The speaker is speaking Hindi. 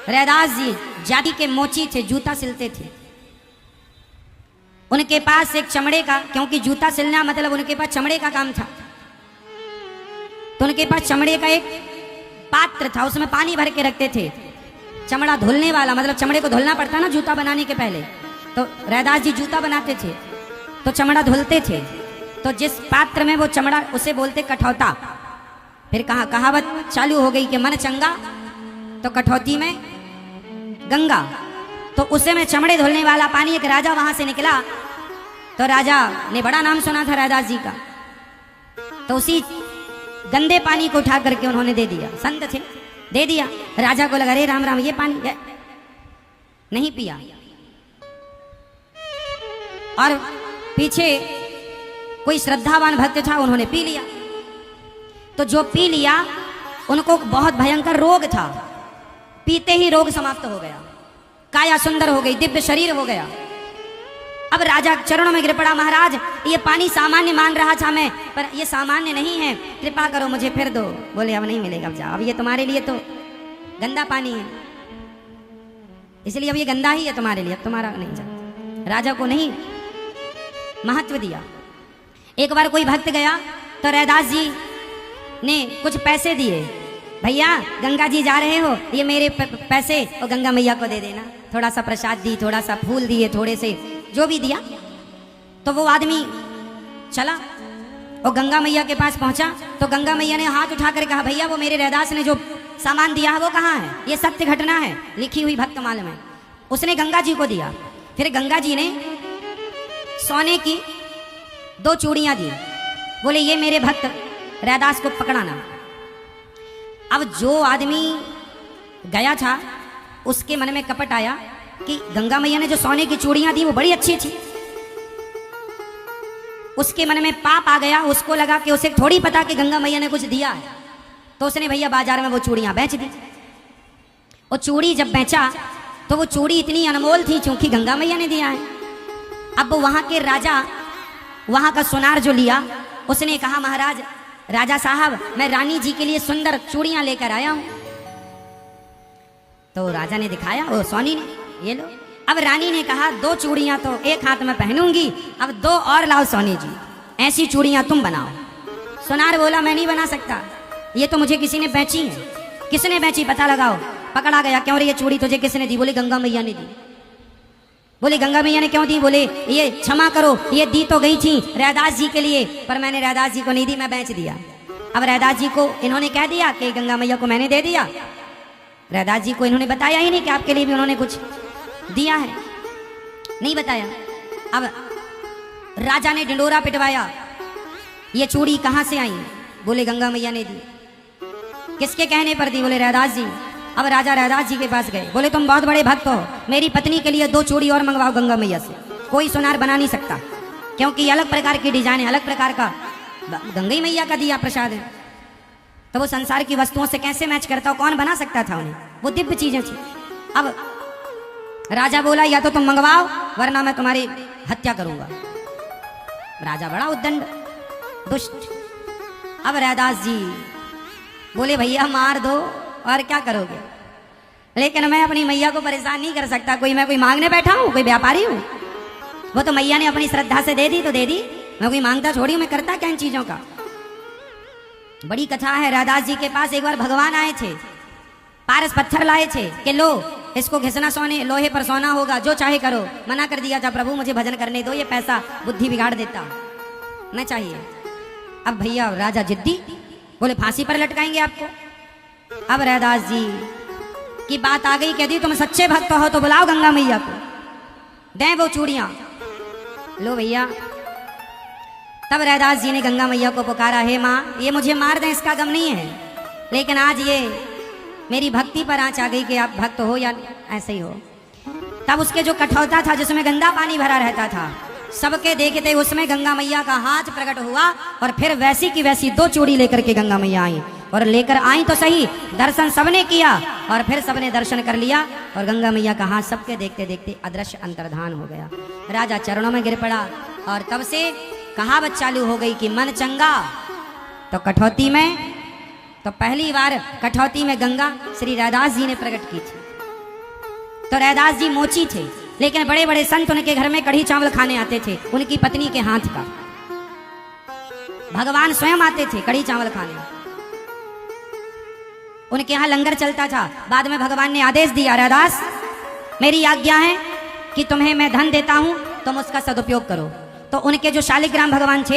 रैदास जी जाति के मोची थे, जूता सिलते थे। उनके पास एक चमड़े का, क्योंकि जूता सिलना मतलब उनके पास चमड़े का काम था, तो उनके पास चमड़े का एक पात्र था, उसमें पानी भर के रखते थे। चमड़ा धुलने वाला, मतलब चमड़े को धुलना पड़ता ना जूता बनाने के पहले, तो रैदास जी जूता बनाते थे तो चमड़ा धुलते थे, तो जिस पात्र में वो चमड़ा, उसे बोलते कठौता। फिर कहावत चालू हो गई कि मन चंगा तो कठौती में गंगा। तो उसे में चमड़े धुलने वाला पानी, एक राजा वहां से निकला, तो राजा ने बड़ा नाम सुना था रैदास जी का, तो उसी गंदे पानी को उठा करके उन्होंने दे दिया। संत थे, दे दिया। राजा को लगा अरे राम राम, ये पानी है। नहीं पिया, और पीछे कोई श्रद्धावान भक्त था, उन्होंने पी लिया। तो जो पी लिया उनको बहुत भयंकर रोग था, पीते ही रोग समाप्त हो गया, काया सुंदर हो गई, दिव्य शरीर हो गया। अब राजा चरणों में गिर पड़ा, महाराज ये पानी सामान्य मान रहा था मैं, पर ये सामान्य नहीं है, कृपा करो मुझे फिर दो। बोले अब नहीं मिलेगा, अब जाओ, अब ये तुम्हारे लिए तो गंदा पानी है, इसलिए अब ये गंदा ही है तुम्हारे लिए, अब तुम्हारा नहीं जाता। राजा को नहीं महत्व दिया। एक बार कोई भक्त गया तो रैदास जी ने कुछ पैसे दिए, भैया गंगा जी जा रहे हो, ये मेरे पैसे और गंगा मैया को दे देना। थोड़ा सा प्रसाद दी, थोड़ा सा फूल दिए, थोड़े से जो भी दिया। तो वो आदमी चला और गंगा मैया के पास पहुंचा, तो गंगा मैया ने हाथ उठाकर कहा, भैया वो मेरे रैदास ने जो सामान दिया है वो कहाँ है? ये सत्य घटना है, लिखी हुई भक्तमाल में। उसने गंगा जी को दिया। फिर गंगा जी ने सोने की 2 चूड़ियां दी, बोले ये मेरे भक्त रैदास को पकड़ाना। अब जो आदमी गया था उसके मन में कपट आया कि गंगा मैया ने जो सोने की चूड़ियां दी वो बड़ी अच्छी थी। उसके मन में पाप आ गया, उसको लगा कि उसे थोड़ी पता कि गंगा मैया ने कुछ दिया है, तो उसने भैया बाजार में वो चूड़ियां बेच दी। और चूड़ी जब बेचा तो वो चूड़ी इतनी अनमोल थी क्योंकि गंगा मैया ने दिया है। अब वहां के राजा वहां का सुनार जो लिया, उसने कहा महाराज राजा साहब मैं रानी जी के लिए सुंदर चूड़ियां लेकर आया हूं। तो राजा ने दिखाया, ओ सोनी ने, ये लो। अब रानी ने कहा 2 चूड़ियां तो एक हाथ में पहनूंगी, अब 2 और लाओ सोनी जी, ऐसी चूड़ियां तुम बनाओ। सुनार बोला मैं नहीं बना सकता, ये तो मुझे किसी ने बेची है। किसने बेची पता लगाओ। पकड़ा गया, क्यों रे ये चूड़ी तुझे किसने दी? बोले गंगा मैया ने दी। बोले गंगा मैया ने क्यों दी? बोले ये क्षमा करो, ये दी तो गई थी रैदास जी के लिए, पर मैंने रैदास जी को नहीं दी, मैं बेच दिया। अब रैदास जी को इन्होंने कह दिया कि गंगा मैया को मैंने दे दिया। रैदास जी को इन्होंने बताया ही नहीं कि आपके लिए भी उन्होंने कुछ दिया है, नहीं बताया। अब राजा ने डिंडोरा पिटवाया, ये चूड़ी कहां से आई? बोले गंगा मैया ने दी। किसके कहने पर दी? बोले रैदास जी। अब राजा रैदास जी के पास गए, बोले तुम बहुत बड़े भक्त हो, मेरी पत्नी के लिए 2 चूड़ी और मंगवाओ गंगा मैया से। कोई सुनार बना नहीं सकता, क्योंकि अलग प्रकार की डिजाइन है, अलग प्रकार का गंगा मैया का दिया प्रसाद है, तो वो संसार की वस्तुओं से कैसे मैच करता हो? कौन बना सकता था उन्हें? वो दिव्य चीजें थी। अब राजा बोला या तो तुम मंगवाओ वरना मैं तुम्हारी हत्या करूंगा। राजा बड़ा उद्दंड दुष्ट। अब रैदास जी बोले भैया मार दो और क्या करोगे, लेकिन मैं अपनी मैया को परेशान नहीं कर सकता। मैं कोई मांगने बैठा हूं? कोई व्यापारी हूं? वो तो मैया ने अपनी श्रद्धा से दे दी तो दे दी, मैं कोई मांगता छोड़ी, मैं करता क्या इन चीजों का? बड़ी कथा है। रैदास जी के पास एक बार भगवान आए थे, पारस पत्थर लाए थे कि लो इसको घिसना, सोने लोहे पर सोना होगा, जो चाहे करो। मना कर दिया था, प्रभु मुझे भजन करने दो, ये पैसा बुद्धि बिगाड़ देता, न चाहिए। अब भैया राजा जिद्दी, बोले फांसी पर लटकाएंगे आपको। अब रैदास जी की बात आ गई, कह दी तुम सच्चे भक्त हो तो बुलाओ गंगा मैया को, दें वो चूड़ियां, लो भैया। तब रैदास जी ने गंगा मैया को पुकारा, हे माँ ये मुझे मार दें इसका गम नहीं है, लेकिन आज ये मेरी भक्ति पर आंच आ गई कि आप भक्त हो या ऐसे ही हो। तब उसके जो कठौता था जिसमें गंदा पानी भरा रहता था, सबके देखते उसमें गंगा मैया का हाथ प्रकट हुआ, और फिर वैसी की वैसी 2 चूड़ी लेकर के गंगा मैया आई। और लेकर आई तो सही, दर्शन सबने किया और फिर सबने दर्शन कर लिया, और गंगा मैया का हाथ सबके देखते देखते अदृश्य अंतर्धान हो गया। राजा चरणों में गिर पड़ा, और तब से कहावत चालू हो गई कि मन चंगा तो कठौती में, तो पहली बार कठौती में गंगा श्री रैदास जी ने प्रकट की थी। तो रैदास जी मोची थे, लेकिन बड़े बड़े संत उनके घर में कढ़ी चावल खाने आते थे, उनकी पत्नी के हाथ का। भगवान स्वयं आते थे कढ़ी चावल खाने, उनके यहाँ लंगर चलता था। बाद में भगवान ने आदेश दिया, रैदास मेरी आज्ञा है कि तुम्हें मैं धन देता हूं, तुम उसका सदुपयोग करो। तो उनके जो शालिग्राम भगवान थे